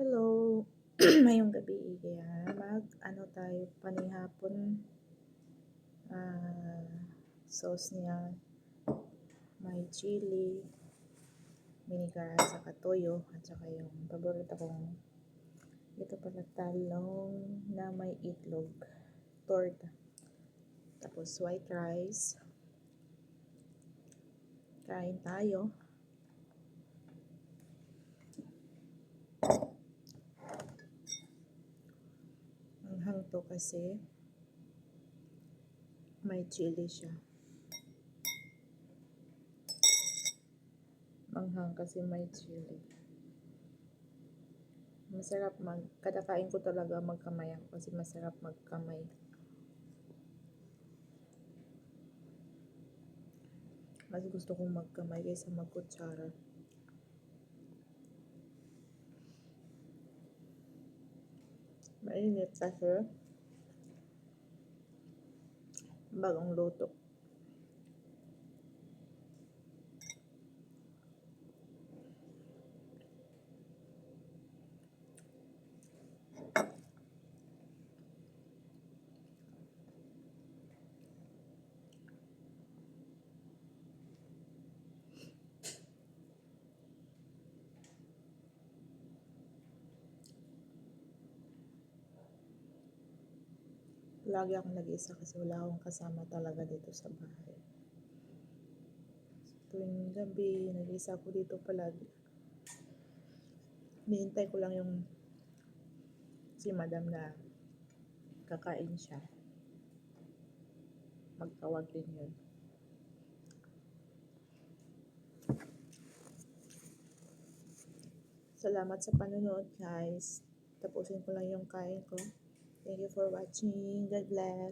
Hello, ngayong gabi kaya mag-ano tayo panihapon, ah, sauce niya, may chili, vinegar, at saka toyo, at saka yung paborito kong ito pala talong na may itlog, torta, tapos white rice, kain tayo. Ang hang to kasi may chili siya. Manghang kasi may chili. Masarap kada kain ko talaga magkamay ako kasi masarap magkamay. Mas gusto kong magkamay kaysa magkutsara. Mainit kasi bagong luto. Lagi akong nag-isa kasi wala akong kasama talaga dito sa bahay. Tuwing gabi, nag-isa ako dito palagi. Hinihintay ko lang yung si madam na kakain siya. Magtawag din yun. Salamat sa panonood guys. Tapusin ko lang yung kain ko. Thank you for watching. God bless.